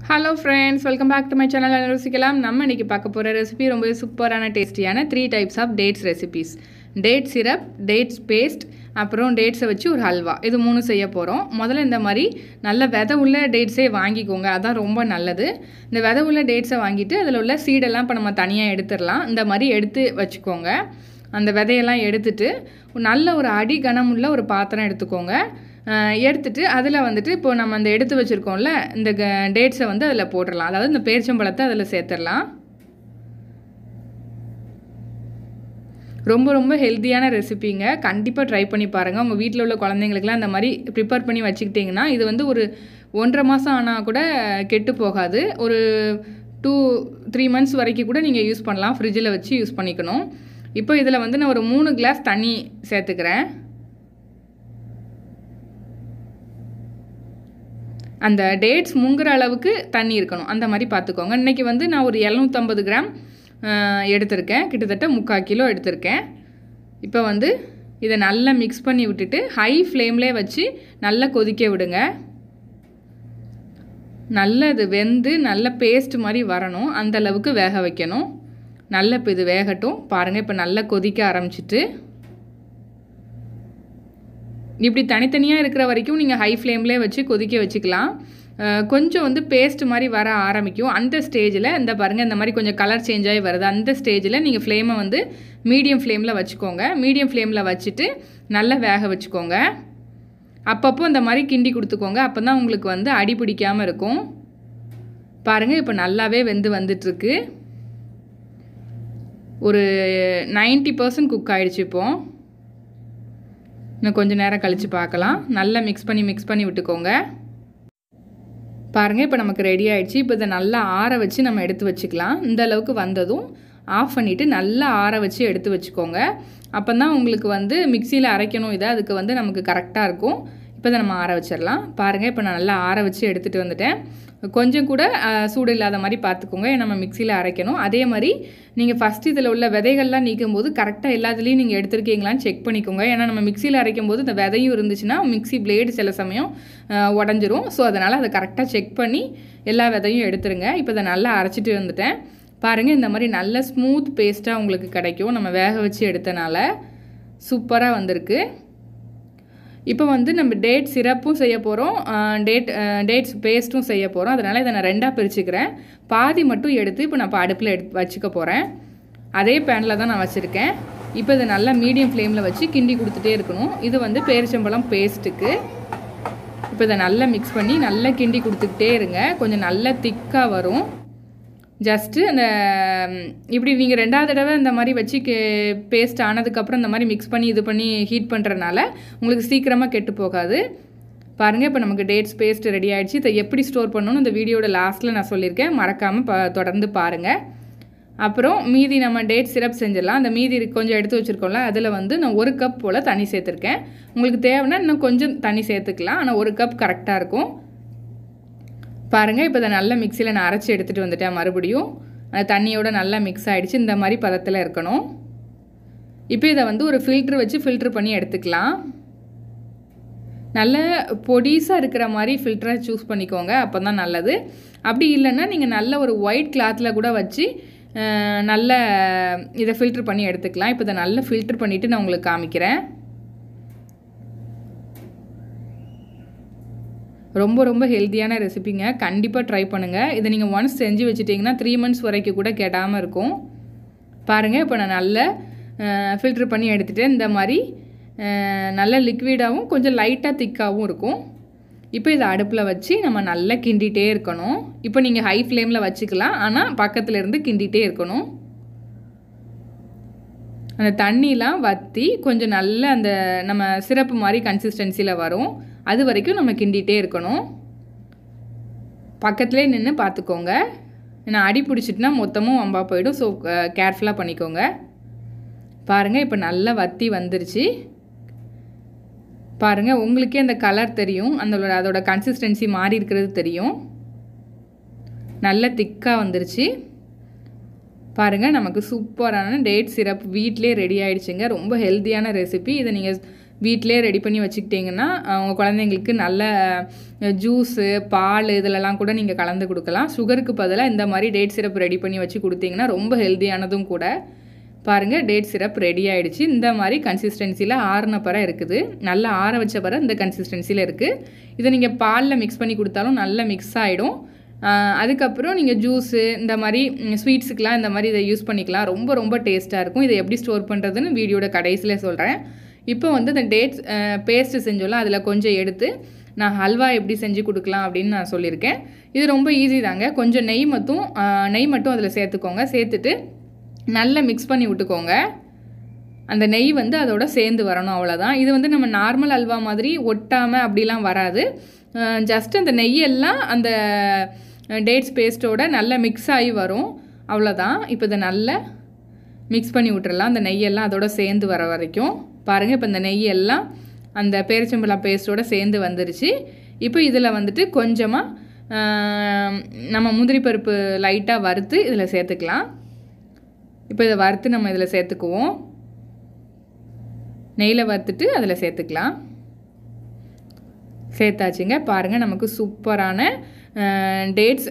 Hello friends, welcome back to my channel. நம்ம இன்னைக்கு பார்க்க போற ரெசிபி ரொம்ப சூப்பரான டேஸ்டியான 3 types of dates recipes. Date syrup, dates paste, அப்புறம் டேட்ஸை வச்சு ஒரு ஹல்வா. இது மூணு செய்ய போகிறோம். முதல்ல இந்த மாதிரி நல்ல விதை உள்ள டேட்ஸே வாங்கிக்கோங்க. அதான் ரொம்ப நல்லது. இந்த விதை உள்ள டேட்ஸை வாங்கிட்டு அதில் உள்ள சீடெல்லாம் இப்போ நம்ம தனியாக எடுத்துடலாம். இந்த மாதிரி எடுத்து வச்சுக்கோங்க. அந்த விதையெல்லாம் எடுத்துட்டு நல்ல ஒரு அடி கனமுள்ள ஒரு பாத்திரம் எடுத்துக்கோங்க. எடுத்துட்டு அதில் வந்துட்டு இப்போ நம்ம அந்த எடுத்து வச்சுருக்கோம்ல இந்த டேட்ஸை வந்து அதில் போட்டுடலாம். அதாவது இந்த பேரிச்சம்பழத்தை அதில் சேர்த்துடலாம். ரொம்ப ரொம்ப ஹெல்த்தியான ரெசிபிங்க. கண்டிப்பாக ட்ரை பண்ணி பாருங்கள். உங்கள் வீட்டில் உள்ள குழந்தைங்களுக்குலாம் இந்த மாதிரி ப்ரிப்பேர் பண்ணி வச்சுக்கிட்டிங்கன்னா இது வந்து ஒரு 1.5 மாதம் ஆனால் கூட கெட்டு போகாது. ஒரு 2-3 months வரைக்கும் கூட நீங்கள் யூஸ் பண்ணலாம். ஃப்ரிட்ஜில் வச்சு யூஸ் பண்ணிக்கணும். இப்போ இதில் வந்து நான் ஒரு 3 கிளாஸ் தண்ணி சேர்த்துக்கிறேன். அந்த டேட்ஸ் முங்குற அளவுக்கு தண்ணி இருக்கணும். அந்த மாதிரி பார்த்துக்கோங்க. இன்றைக்கி வந்து நான் ஒரு 750 கிராம் எடுத்திருக்கேன். கிட்டத்தட்ட 3/4 கிலோ எடுத்திருக்கேன். இப்போ வந்து இதை நல்லா மிக்ஸ் பண்ணி விட்டுட்டு ஹை ஃப்ளேம்லேயே வச்சு நல்லா கொதிக்க விடுங்க. நல்லா இது வெந்து நல்ல பேஸ்ட் மாதிரி வரணும். அந்த அளவுக்கு வேக வைக்கணும். நல்லா இப்போ இது வேகட்டும். பாருங்கள், இப்போ நல்லா கொதிக்க ஆரம்பிச்சிட்டு இப்படி தனித்தனியாக இருக்கிற வரைக்கும் நீங்கள் ஹை ஃப்ளேம்லேயே வச்சு கொதிக்க வச்சுக்கலாம். கொஞ்சம் வந்து பேஸ்ட் மாதிரி வர ஆரம்பிக்கும். அந்த ஸ்டேஜில் இந்த பாருங்கள், இந்த மாதிரி கொஞ்சம் கலர் சேஞ்ச் ஆகி வருது. அந்த ஸ்டேஜில் நீங்கள் ஃப்ளேமை வந்து மீடியம் ஃப்ளேமில் வச்சுக்கோங்க. மீடியம் ஃப்ளேமில் வச்சுட்டு நல்லா வேக வச்சுக்கோங்க. அப்பப்போ இந்த மாதிரி கிண்டி கொடுத்துக்கோங்க. அப்போ தான் உங்களுக்கு வந்து அடி பிடிக்காமல் இருக்கும். பாருங்கள், இப்போ நல்லாவே வெந்து வந்துட்டுருக்கு. ஒரு 90% குக் ஆகிடுச்சு. இப்போது இன்னும் கொஞ்சம் நேரம் கழித்து பார்க்கலாம். நல்லா மிக்ஸ் பண்ணி விட்டுக்கோங்க. பாருங்கள், இப்போ நமக்கு ரெடி ஆகிடுச்சு. இப்போ இதை நல்லா ஆற வச்சு நம்ம எடுத்து வச்சுக்கலாம். இந்த அளவுக்கு வந்ததும் ஆஃப் பண்ணிவிட்டு நல்லா ஆற வச்சு எடுத்து வச்சுக்கோங்க. அப்போ தான் உங்களுக்கு வந்து மிக்சியில் அரைக்கணும். இதை அதுக்கு வந்து நமக்கு கரெக்டாக இருக்கும். இப்போ இதை நம்ம ஆற வச்சிடலாம். பாருங்கள், இப்போ நான் நல்லா ஆற வச்சு எடுத்துகிட்டு வந்துட்டேன். கொஞ்சம் கூட சூடு இல்லாத மாதிரி பார்த்துக்கோங்க. நம்ம மிக்சியில் அரைக்கணும். அதே மாதிரி நீங்கள் ஃபஸ்ட்டு இதில் உள்ள விதைகள்லாம் நீக்கும் போது கரெக்டாக எல்லாத்துலேயும் நீங்கள் எடுத்துருக்கீங்களான்னு செக் பண்ணிக்கோங்க. ஏன்னா நம்ம மிக்சியில் அரைக்கும் போது இந்த விதையும் இருந்துச்சுன்னா மிக்சி பிளேடு சில சமயம் உடஞ்சிரும். ஸோ அதனால் அதை கரெக்டாக செக் பண்ணி எல்லா விதையும் எடுத்துருங்க. இப்போ இதை நல்லா அரைச்சிட்டு வந்துட்டேன். பாருங்கள், இந்த மாதிரி நல்ல ஸ்மூத் பேஸ்ட்டாக உங்களுக்கு கிடைக்கும். நம்ம வேக வச்சு எடுத்தனால சூப்பராக வந்திருக்கு. இப்போ வந்து நம்ம டேட் சிரப்பும் செய்ய போகிறோம், டேட்ஸ் பேஸ்ட்டும் செய்ய போகிறோம். அதனால் இதை நான் 2ஆக பிரிச்சுக்கிறேன். பாதி மட்டும் எடுத்து இப்போ நான் அடுப்பில் வச்சுக்க போகிறேன். அதே பேனில் தான் நான் வச்சுருக்கேன். இப்போ இதை நல்லா மீடியம் ஃப்ளேமில் வச்சு கிண்டி கொடுத்துட்டே இருக்கணும். இது வந்து பேரிச்சம்பழம் பேஸ்ட்டுக்கு. இப்போ இதை நல்லா மிக்ஸ் பண்ணி நல்லா கிண்டி கொடுத்துக்கிட்டே இருங்க. கொஞ்சம் நல்லா திக்காக வரும். ஜஸ்ட்டு அந்த இப்படி நீங்கள் 2ஆவது தடவை இந்த மாதிரி வச்சு பேஸ்ட் ஆனதுக்கப்புறம் இந்த மாதிரி மிக்ஸ் பண்ணி இது பண்ணி ஹீட் பண்ணுறதுனால உங்களுக்கு சீக்கிரமாக கெட்டு போகாது. பாருங்கள், இப்போ நமக்கு டேட்ஸ் பேஸ்ட் ரெடி ஆகிடுச்சு. இதை எப்படி ஸ்டோர் பண்ணணும்னு இந்த வீடியோட லாஸ்ட்டில் நான் சொல்லியிருக்கேன். மறக்காமல் தொடர்ந்து பாருங்கள். அப்புறம் மீதி நம்ம டேட் சிரப் செஞ்சிடலாம். அந்த மீதி கொஞ்சம் எடுத்து வச்சுருக்கோம்ல, அதில் வந்து நான் 1 கப் போல் தண்ணி சேர்த்துருக்கேன். உங்களுக்கு தேவைன்னா இன்னும் கொஞ்சம் தண்ணி சேர்த்துக்கலாம். ஆனால் 1 கப் கரெக்டாக இருக்கும். பாருங்கள், இப்போ இதை நல்லா மிக்சியில் நான் அரைச்சி எடுத்துகிட்டு வந்துட்டேன். மறுபடியும் அந்த தண்ணியோட நல்லா மிக்ஸ் ஆகிடுச்சு. இந்த மாதிரி பதத்தில் இருக்கணும். இப்போ இதை வந்து ஒரு ஃபில்ட்ரு வச்சு ஃபில்ட்ரு பண்ணி எடுத்துக்கலாம். நல்ல பொடிசாக இருக்கிற மாதிரி ஃபில்டரை சூஸ் பண்ணிக்கோங்க. அப்போ தான் நல்லது. அப்படி இல்லைன்னா நீங்கள் நல்ல ஒரு ஒயிட் கிளாத்தில் கூட வச்சு நல்ல இதை ஃபில்ட்ரு பண்ணி எடுத்துக்கலாம். இப்போ இதை நல்லா ஃபில்ட்ரு பண்ணிவிட்டு நான் உங்களுக்கு காமிக்கிறேன். ரொம்ப ரொம்ப ஹெல்த்தியான ரெசிபிங்க. கண்டிப்பாக ட்ரை பண்ணுங்கள். இதை நீங்கள் ஒன்ஸ் செஞ்சு வச்சுட்டிங்கன்னா 3 months வரைக்கும் கூட கெடாமல் இருக்கும். பாருங்கள், இப்போ நான் நல்லா ஃபில்ட்ரு பண்ணி எடுத்துகிட்டேன். இந்த மாதிரி நல்ல லிக்விடாகவும் கொஞ்சம் லைட்டாக திக்காகவும் இருக்கும். இப்போ இதை அடுப்பில் வச்சு நம்ம நல்லா கிண்டிகிட்டே இருக்கணும். இப்போ நீங்கள் ஹை ஃப்ளேமில் வச்சுக்கலாம். ஆனால் பக்கத்தில் இருந்து கிண்டிகிட்டே இருக்கணும். அந்த தண்ணிலாம் வற்றி கொஞ்சம் நல்ல அந்த நம்ம சிரப்பு மாதிரி கன்சிஸ்டன்சியில் வரும். அது வரைக்கும் நம்ம கிண்டிகிட்டே இருக்கணும். பக்கத்துலேயே நின்று பார்த்துக்கோங்க. ஏன்னா அடி பிடிச்சிட்டுனா மொத்தமும் வம்பா போயிடும். ஸோ கேர்ஃபுல்லாக பண்ணிக்கோங்க. பாருங்கள், இப்போ நல்லா வற்றி வந்துருச்சு. பாருங்கள், உங்களுக்கே அந்த கலர் தெரியும். அதோட கன்சிஸ்டன்சி மாறி இருக்கிறது தெரியும். நல்ல திக்காக வந்துருச்சு. பாருங்கள், நமக்கு சூப்பரான டேட் சிரப் வீட்டிலே ரெடி ஆகிடுச்சுங்க. ரொம்ப ஹெல்த்தியான ரெசிபி. இதை நீங்கள் வீட்டிலே ரெடி பண்ணி வச்சுக்கிட்டிங்கன்னா உங்கள் குழந்தைங்களுக்கு நல்ல ஜூஸு பால் இதிலலாம் கூட நீங்கள் கலந்து கொடுக்கலாம். சுகருக்கு பதிலாக இந்த மாதிரி டேட் சிரப் ரெடி பண்ணி வச்சு கொடுத்தீங்கன்னா ரொம்ப ஹெல்த்தியானதும் கூட. பாருங்கள், டேட் சிரப் ரெடி ஆகிடுச்சு. இந்த மாதிரி கன்சிஸ்டன்சியில் ஆறின பிற இருக்குது. நல்லா ஆற வச்ச பிற இந்த கன்சிஸ்டன்சியில் இருக்குது. இதை நீங்கள் பாலில் மிக்ஸ் பண்ணி கொடுத்தாலும் நல்லா மிக்ஸ் ஆகிடும். அதுக்கப்புறம் நீங்கள் ஜூஸு இந்த மாதிரி ஸ்வீட்ஸுக்கெலாம் இந்த மாதிரி இதை யூஸ் பண்ணிக்கலாம். ரொம்ப ரொம்ப டேஸ்ட்டாக இருக்கும். இதை எப்படி ஸ்டோர் பண்ணுறதுன்னு வீடியோட கடைசியில் சொல்கிறேன். இப்போ வந்து இந்த டேட்ஸ் பேஸ்ட்டு செஞ்சோம்ல, அதில் கொஞ்சம் எடுத்து நான் ஹல்வா எப்படி செஞ்சு கொடுக்கலாம் அப்படின்னு நான் சொல்லியிருக்கேன். இது ரொம்ப ஈஸி தாங்க. கொஞ்சம் நெய் மட்டும் அதில் சேர்த்துக்கோங்க. சேர்த்துட்டு நல்லா மிக்ஸ் பண்ணி விட்டுக்கோங்க. அந்த நெய் வந்து அதோட சேர்ந்து வரணும், அவ்வளோதான். இது வந்து நம்ம நார்மல் அல்வா மாதிரி ஒட்டாமல் அப்படிலாம் வராது. ஜஸ்ட் அந்த நெய்யெல்லாம் அந்த டேட்ஸ் பேஸ்ட்டோட நல்லா மிக்ஸ் ஆகி வரும், அவ்வளோதான். இப்போ இதை நல்லா மிக்ஸ் பண்ணி விட்டுறலாம், அந்த நெய்யெல்லாம் அதோட சேர்ந்து வர வரைக்கும். பாருங்கள், இப்போ இந்த நெய்யெல்லாம் அந்த பேரிச்சம்பழம் பேஸ்ட்டோட சேர்ந்து வந்துருச்சு. இப்போ இதில் வந்துட்டு கொஞ்சமாக நம்ம முந்திரி பருப்பு லைட்டாக வறுத்து இதில் சேர்த்துக்கலாம். இப்போ இதை வறுத்து நம்ம இதில் சேர்த்துக்குவோம். நெய்யில் வறுத்துட்டு அதில் சேர்த்துக்கலாம். சேர்த்தாச்சுங்க. பாருங்கள், நமக்கு சூப்பரான டேட்ஸ்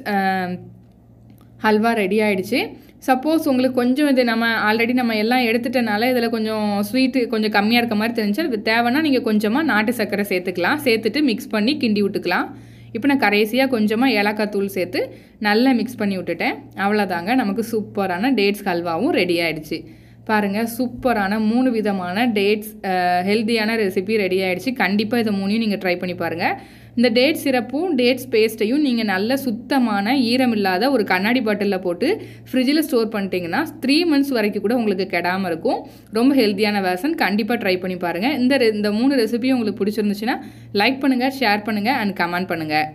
ஹல்வா ரெடி ஆகிடுச்சு. சப்போஸ் உங்களுக்கு கொஞ்சம் இது நம்ம ஆல்ரெடி நம்ம எல்லாம் எடுத்துட்டனால இதில் கொஞ்சம் ஸ்வீட்டு கொஞ்சம் கம்மியாக இருக்க மாதிரி தெரிஞ்சு அது தேவைன்னா நீங்கள் கொஞ்சமாக நாட்டு சர்க்கரை சேர்த்துக்கலாம். சேர்த்துட்டு மிக்ஸ் பண்ணி கிண்டி விட்டுக்கலாம். இப்போ நான் கடைசியாக கொஞ்சமாக ஏலக்காய் தூள் சேர்த்து நல்லா மிக்ஸ் பண்ணி விட்டுட்டேன். அவ்வளோதாங்க, நமக்கு சூப்பரான டேட்ஸ் ஹல்வாவும் ரெடி ஆகிடுச்சு. பாருங்கள், சூப்பரான 3 விதமான டேட்ஸ் ஹெல்த்தியான ரெசிபி ரெடி ஆகிடுச்சு. கண்டிப்பாக இதை 3யும் நீங்கள் ட்ரை பண்ணி பாருங்கள். இந்த டேட் சிரப்பும் டேட்ஸ் பேஸ்ட்டையும் நீங்கள் நல்ல சுத்தமான ஈரமில்லாத ஒரு கண்ணாடி பாட்டிலில் போட்டு ஃப்ரிட்ஜில் ஸ்டோர் பண்ணிட்டீங்கன்னா 3 months வரைக்கும் கூட உங்களுக்கு கெடாமல் இருக்கும். ரொம்ப ஹெல்த்தியான வேர்ஷன். கண்டிப்பாக ட்ரை பண்ணி பாருங்கள். இந்த 3 ரெசிபியும் உங்களுக்கு பிடிச்சிருந்துச்சுன்னா லைக் பண்ணுங்கள், ஷேர் பண்ணுங்கள் அண்ட் கமெண்ட் பண்ணுங்கள்.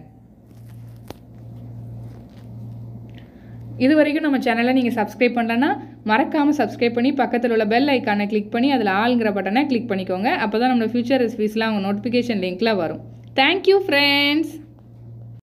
இது வரைக்கும் நம்ம சேனலை நீங்கள் சப்ஸ்கிரைப் பண்ணலன்னா மறக்காமல் சப்ஸ்கிரைப் பண்ணி பக்கத்தில் உள்ள பெல் ஐக்கானை கிளிக் பண்ணி அதில் ஆளுங்கிற பட்டனை கிளிக் பண்ணிக்கோங்க. அப்போ தான் நம்மளோட ஃபியூச்சர் ரெசிபீஸ்லாம் உங்கள் நோட்டிஃபிகேஷன் லிங்க்கில் வரும். Thank you friends.